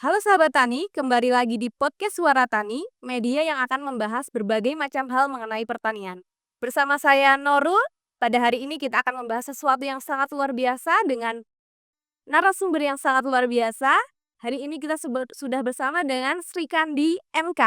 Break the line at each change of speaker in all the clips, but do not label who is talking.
Halo sahabat tani, kembali lagi di podcast Suara Tani, media yang akan membahas berbagai macam hal mengenai pertanian. Bersama saya Norul, pada hari ini kita akan membahas sesuatu yang sangat luar biasa dengan narasumber yang sangat luar biasa. Hari ini kita sudah bersama dengan Sri Kandi MK,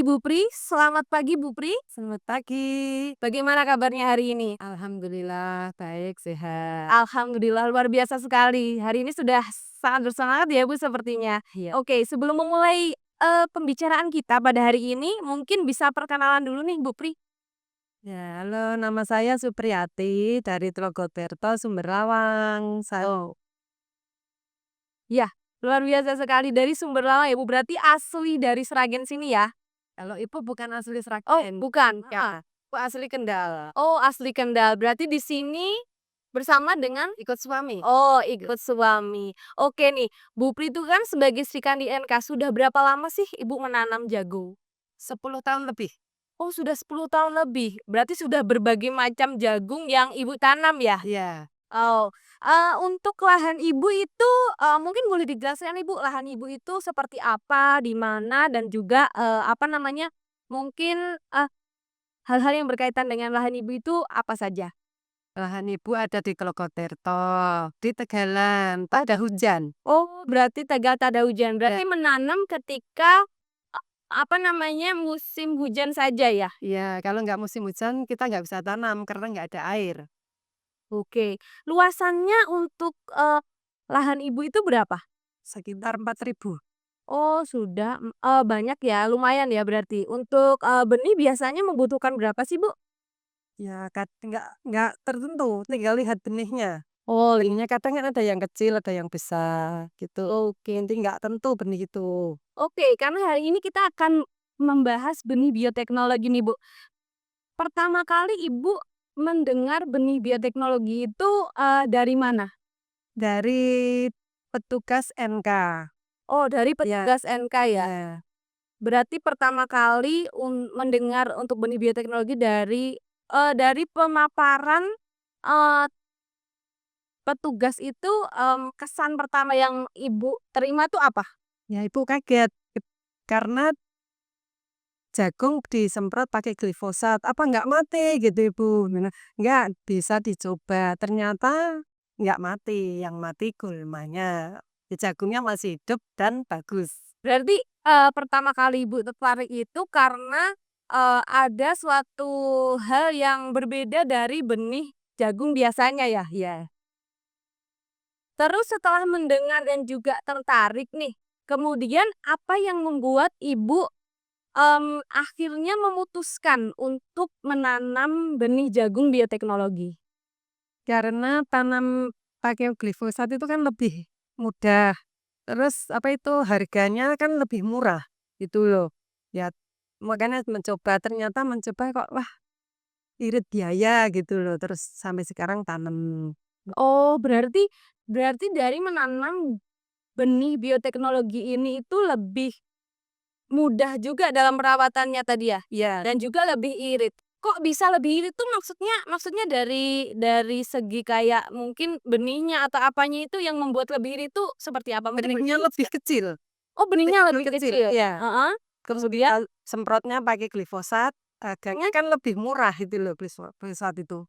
Ibu Pri. Selamat pagi Bu Pri.
Selamat pagi.
Bagaimana kabarnya hari ini?
Alhamdulillah baik, sehat.
Alhamdulillah luar biasa sekali. Hari ini sudah sangat bersemangat ya Bu sepertinya.
Iya.
Oke, sebelum memulai pembicaraan kita pada hari ini, mungkin bisa perkenalan dulu nih Bu Pri.
Ya, halo, nama saya Supriyati dari Tlogoberto, Sumber Lawang.
Oh, ya, luar biasa sekali dari Sumber Lawang ya Bu. Berarti asli dari Sragen sini ya?
Kalau Ibu bukan asli
Oh,
Sragen.
bukan.
Ya, Ibu asli Kendal.
Oh, asli Kendal. Berarti di sini bersama dengan
Ikut suami.
Oh, ikut suami. Oke nih, Bu Pri itu kan sebagai Sri Kandi NK, sudah berapa lama sih Ibu menanam jagung?
10 tahun lebih.
Oh, sudah 10 tahun lebih. Berarti sudah berbagai macam jagung yang Ibu tanam ya?
Iya.
Oh, untuk lahan Ibu itu, mungkin boleh dijelaskan Ibu, lahan Ibu itu seperti apa, di mana, dan juga, apa namanya, mungkin, hal-hal yang berkaitan dengan lahan Ibu itu apa saja?
Lahan Ibu ada di Tlogoberto, di Tegalan, tak ada hujan.
Oh, berarti Tegal tak ada hujan.
Ya,
Berarti menanam ketika, apa namanya, musim hujan saja ya?
iya, kalau nggak musim hujan kita nggak bisa tanam karena nggak ada air.
Oke. Luasannya untuk, lahan Ibu itu berapa?
Sekitar 4.000.
Oh, sudah, banyak ya, lumayan ya berarti. Untuk, benih biasanya membutuhkan berapa sih, Bu?
Ya, nggak tertentu, tinggal lihat benihnya.
Oh,
Benihnya kadang kan ada yang kecil, ada yang besar, gitu.
oke.
Jadi nggak tentu benih itu.
Oke, karena hari ini kita akan membahas benih bioteknologi nih, Bu. Pertama kali Ibu mendengar benih bioteknologi itu, dari mana?
Dari petugas NK.
Oh, dari
Ya,
petugas NK ya?
ya,
Berarti pertama kali mendengar untuk benih bioteknologi dari pemaparan, eee, petugas itu, kesan pertama yang Ibu terima tuh apa?
ya Ibu kaget karena jagung disemprot pakai glifosat, apa nggak mati gitu Ibu. Bilang, nggak, bisa dicoba. Ternyata nggak mati, yang mati gulmanya. Ya, jagungnya masih hidup dan bagus.
Berarti, pertama kali Ibu tertarik itu karena, ada suatu hal yang berbeda dari benih jagung biasanya ya?
Ya.
Terus setelah mendengar dan juga tertarik nih, kemudian apa yang membuat Ibu, akhirnya memutuskan untuk menanam benih jagung bioteknologi?
Karena tanam pakai glifosat itu kan lebih mudah, terus apa itu, harganya kan lebih murah, gitu loh. Ya, makanya mencoba kok, wah, irit biaya gitu loh, terus sampai sekarang tanam.
Oh, berarti berarti dari menanam benih bioteknologi ini itu lebih mudah juga dalam perawatannya tadi ya?
Ya,
Dan juga lebih irit. Kok bisa lebih irit tuh maksudnya maksudnya dari segi kayak mungkin benihnya atau apanya itu yang membuat lebih irit tuh seperti apa? Mungkin
benihnya lebih kecil,
oh, benihnya
lebih
lebih
kecil,
kecil?
iya.
Heeh.
Terus
Kemudian?
kita semprotnya pakai glifosat, harganya kan lebih murah itu loh, glifosat itu.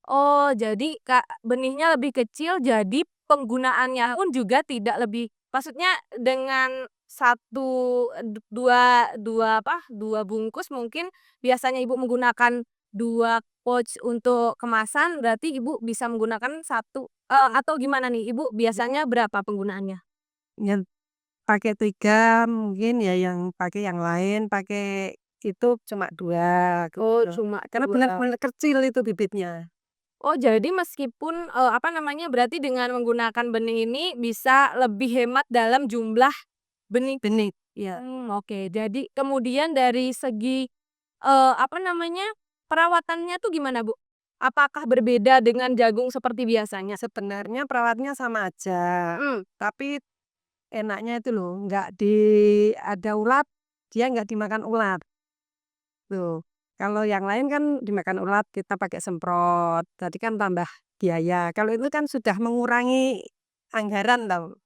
Oh, jadi benihnya lebih kecil, jadi penggunaannya pun juga tidak lebih maksudnya dengan satu, 2 bungkus mungkin biasanya Ibu menggunakan 2 pouch untuk kemasan, berarti Ibu bisa menggunakan satu atau gimana nih? Ibu biasanya berapa penggunaannya?
Ya, pakai 3 mungkin ya, yang pakai yang lain, pakai itu cuma 2
Oh,
gitu.
cuma
Karena
2.
benar-benar kecil itu bibitnya.
Oh, jadi meskipun, apa namanya, berarti dengan menggunakan benih ini bisa lebih hemat dalam jumlah benih.
Benih, iya.
Oke. Jadi kemudian dari segi, apa namanya, perawatannya tuh gimana, Bu? Apakah berbeda dengan jagung seperti biasanya?
Sebenarnya perawatnya sama aja,
Mhm.
tapi enaknya itu loh, nggak ada ulat, dia nggak dimakan ulat, tuh. Kalau yang lain kan dimakan ulat, kita pakai semprot, tadi kan tambah biaya. Kalau itu kan sudah mengurangi anggaran tau.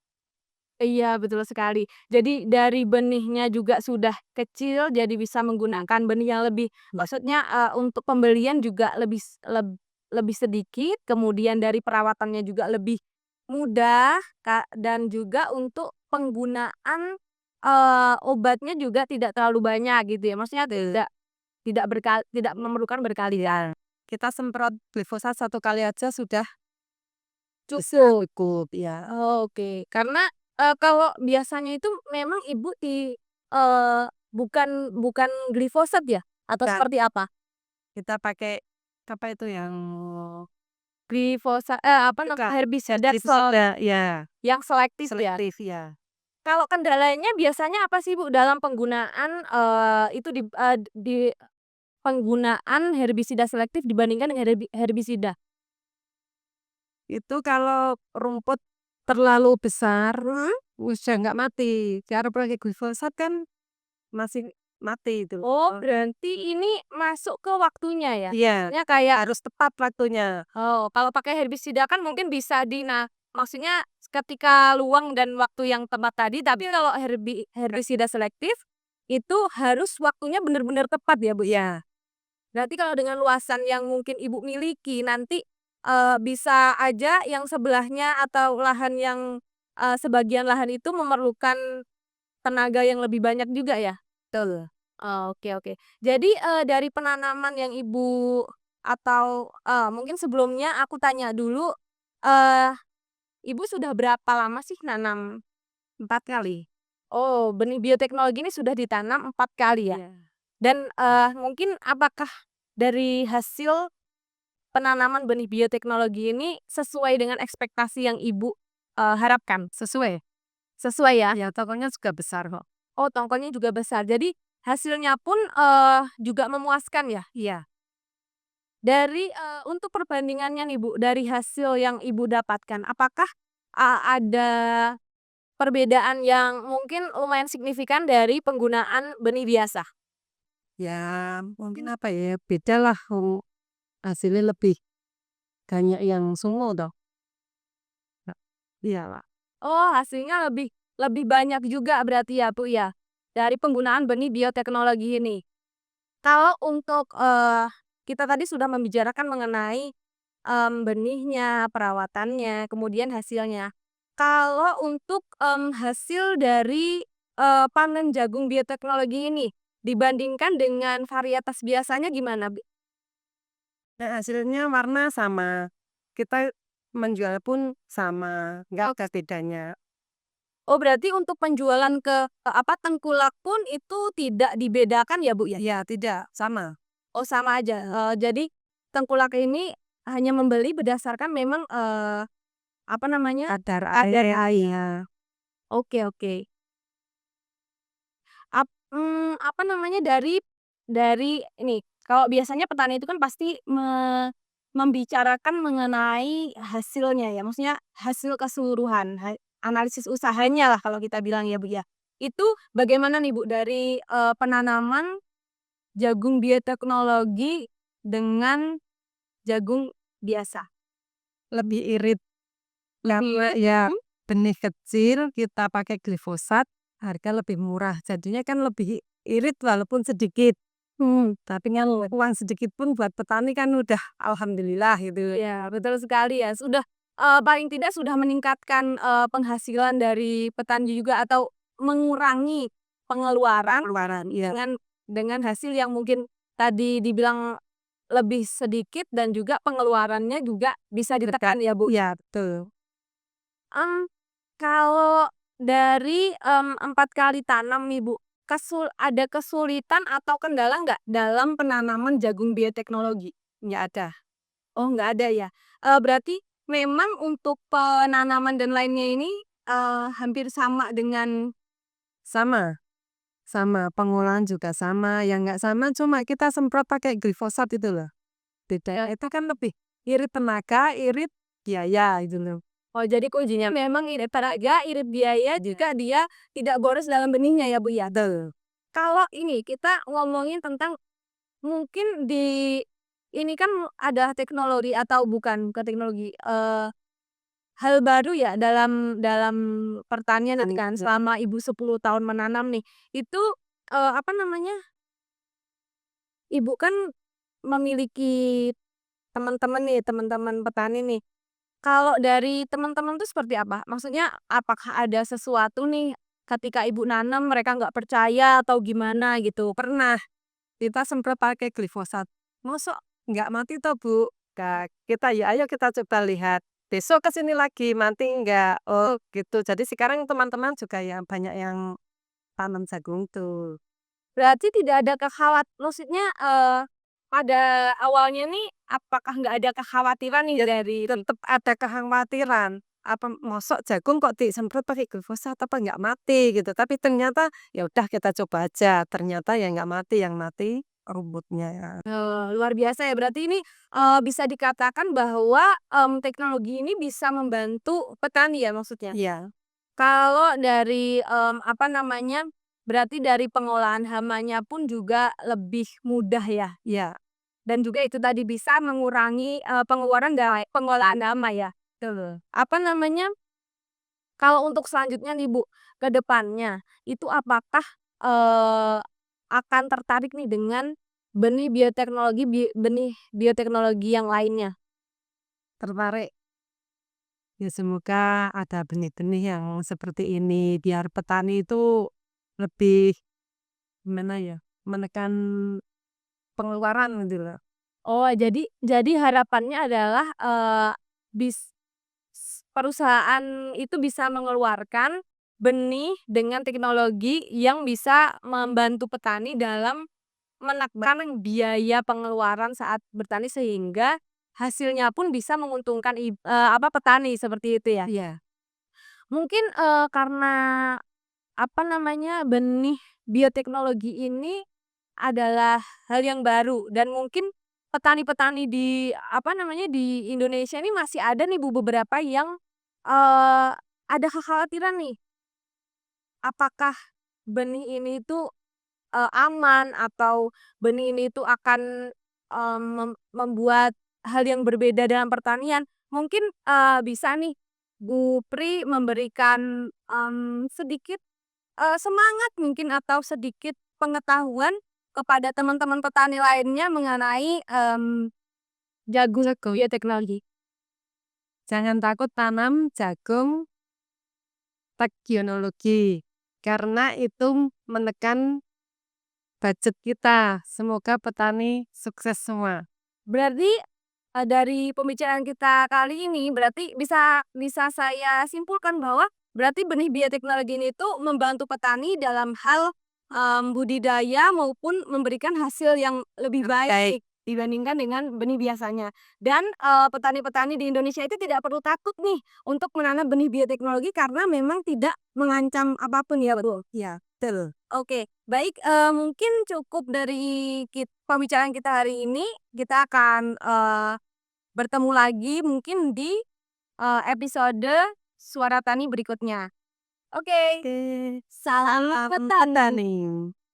Iya, betul sekali. Jadi dari benihnya juga sudah kecil, jadi bisa menggunakan benih yang lebih maksudnya, untuk pembelian juga lebih sedikit, kemudian dari perawatannya juga lebih mudah, Kak, dan juga untuk penggunaan, obatnya juga tidak terlalu banyak gitu ya, maksudnya
Eee,
tidak memerlukan berkali-kali.
kita semprot glifosat 1 kali aja sudah besar,
Cukup.
cukup, ya.
Oke, karena, kalau biasanya itu memang Ibu bukan bukan glifosat ya? Atau
Enggak,
seperti apa?
kita pakai, apa itu yang
Apa
enggak,
herbisida
pestisida, ya,
yang selektif ya?
selektif, ya.
Kalau kendalanya biasanya apa sih Bu dalam penggunaan, di penggunaan herbisida selektif dibandingkan dengan herbisida?
Itu kalau rumput terlalu besar,
Mhm.
udah nggak mati. Cara pakai glifosat kan masih mati itu loh.
Oh, berarti ini masuk ke waktunya ya?
Iya,
Maksudnya kayak
harus tepat waktunya.
oh, kalau pakai herbisida kan mungkin bisa maksudnya ketika luang dan waktu yang tepat tadi, tapi kalau herbisida selektif, itu harus waktunya benar-benar tepat ya, Bu, ya? Berarti kalau dengan luasan yang mungkin Ibu miliki, nanti, bisa aja yang sebelahnya atau lahan yang, sebagian lahan itu memerlukan tenaga yang lebih banyak juga ya?
Betul.
Oh, oke oke. Jadi, dari penanaman yang Ibu atau, mungkin sebelumnya aku tanya dulu, eee, Ibu sudah berapa lama sih nanam?
4 kali.
Oh, benih bioteknologi ini sudah ditanam 4 kali ya?
Iya.
Dan, mungkin apakah dari hasil penanaman benih bioteknologi ini sesuai dengan ekspektasi yang Ibu, harapkan?
Sesuai.
Sesuai ya?
Ya, tokonya juga besar kok.
Oh, tongkolnya juga besar. Jadi hasilnya pun, juga memuaskan ya?
Iya.
Dari, untuk perbandingannya nih Bu, dari hasil yang Ibu dapatkan, apakah, ada perbedaan yang mungkin lumayan signifikan dari penggunaan benih biasa?
Ya, mungkin apa ya, bedalah, hasilnya lebih banyak yang sumur toh. Iyalah.
Oh, hasilnya lebih lebih banyak juga berarti ya Bu ya, dari penggunaan benih bioteknologi ini. Kalau untuk, kita tadi sudah membicarakan mengenai, benihnya, perawatannya, kemudian hasilnya. Kalau untuk, hasil dari, panen jagung bioteknologi ini, dibandingkan dengan varietas biasanya gimana,
Nah, hasilnya warna sama, kita menjual pun sama, nggak
Ok
ada bedanya.
oh berarti untuk penjualan tengkulak pun itu tidak dibedakan ya, Bu, ya?
Iya, tidak, sama.
Oh sama aja, jadi tengkulak ini hanya membeli berdasarkan memang, apa namanya,
Kadar
kadar
airnya.
oke oke. Apa namanya, dari ini, kalau biasanya petani itu kan pasti membicarakan mengenai hasilnya ya, maksudnya hasil keseluruhan, analisis usahanya lah kalau kita bilang ya, Bu, ya. Itu bagaimana nih, Bu, dari, penanaman jagung bioteknologi dengan jagung biasa?
Lebih irit,
Lebih
karena
irit?
ya
Mhm.
benih kecil kita pakai glifosat, harga lebih murah. Jadinya kan lebih irit walaupun sedikit. Tapi kan uang sedikit pun buat petani kan udah alhamdulillah gitu.
Ya, betul sekali ya. Sudah, paling tidak sudah meningkatkan, penghasilan dari petani juga atau mengurangi pengeluaran
Pengeluaran, iya.
dengan hasil yang mungkin tadi dibilang lebih sedikit dan juga pengeluarannya juga bisa
Dekat,
ditekan ya, Bu.
iya betul.
Mmm, kalau dari, 4 kali tanam nih, Bu, ada kesulitan atau kendala nggak dalam penanaman jagung bioteknologi?
Nggak ada.
Oh, nggak ada ya? Berarti memang untuk penanaman dan lainnya ini, hampir sama dengan
Sama, sama, pengolahan juga sama, yang nggak sama cuma kita semprot pakai glifosat itu loh. Beda itu kan lebih irit tenaga, irit biaya itu loh.
oh, jadi kuncinya memang irit tenaga, irit biaya,
Iya.
juga dia tidak boros dalam benihnya ya, Bu, ya?
Betul.
Kalau ini kita ngomongin tentang mungkin ini kan ada teknologi atau bukan teknologi, hal baru ya dalam dalam pertanian itu kan,
Iya.
selama Ibu 10 tahun menanam nih. Itu, apa namanya, Ibu kan memiliki teman-teman nih, teman-teman petani nih. Kalau dari teman-teman tuh seperti apa? Maksudnya apakah ada sesuatu nih ketika Ibu nanam mereka nggak percaya atau gimana gitu?
Pernah, kita sempat pakai glifosat. "Mosok nggak mati toh, Bu?" Kita, "Ya ayo kita coba lihat, besok ke sini lagi, mati nggak?" Oh gitu, jadi sekarang teman-teman juga ya banyak yang tanam jagung tuh.
Berarti tidak ada maksudnya, pada awalnya nih apakah nggak ada kekhawatiran nih
Ya
dari
tetep ada kekhawatiran, apa mosok jagung kok disemprot pakai glifosat, apa nggak mati gitu, tapi ternyata ya udah kita coba aja, ternyata ya nggak mati, yang mati rumputnya.
luar biasa ya berarti ini, bisa dikatakan bahwa, teknologi ini bisa membantu petani ya maksudnya?
Iya,
Kalau dari, apa namanya, berarti dari pengolahan hamanya pun juga lebih mudah ya?
iya,
Dan juga itu tadi bisa mengurangi, pengeluaran pengolahan hama ya?
betul.
Apa namanya, kalau untuk selanjutnya nih Bu, ke depannya, itu apakah, akan tertarik nih dengan benih bioteknologi yang lainnya?
Tertarik. Ya semoga ada benih-benih yang seperti ini, biar petani itu lebih, gimana ya, menekan pengeluaran gitu loh.
Oh, jadi harapannya adalah, bis perusahaan itu bisa mengeluarkan benih dengan teknologi yang bisa membantu petani dalam menekan biaya pengeluaran saat bertani sehingga hasilnya pun bisa menguntungkan apa, petani seperti itu ya?
Iya,
Mungkin, karena apa namanya, benih bioteknologi ini adalah hal yang baru dan mungkin petani-petani di, apa namanya, di Indonesia ini masih ada nih Bu, beberapa yang, ada kekhawatiran nih, apakah benih ini tuh, aman atau benih ini tuh akan, membuat hal yang berbeda dalam pertanian. Mungkin, bisa nih Bu Pri memberikan, sedikit semangat mungkin atau sedikit pengetahuan kepada teman-teman petani lainnya mengenai, jagung
jagung.
bioteknologi.
Jangan takut tanam jagung teknologi, karena itu menekan budget kita. Semoga petani sukses semua.
Berarti, dari pembicaraan kita kali ini berarti bisa bisa saya simpulkan bahwa berarti benih bioteknologi ini tuh membantu petani dalam hal, budidaya maupun memberikan hasil yang lebih
Baik,
baik dibandingkan dengan benih biasanya. Dan, petani-petani di Indonesia itu tidak perlu takut nih untuk menanam benih bioteknologi karena memang tidak mengancam apapun ya, betul?
iya, betul.
Oke, baik, mungkin cukup dari pembicaraan kita hari ini. Kita akan, bertemu lagi mungkin di, episode Suara Tani berikutnya. Oke,
Oke,
salam
selamat
petani.
petani.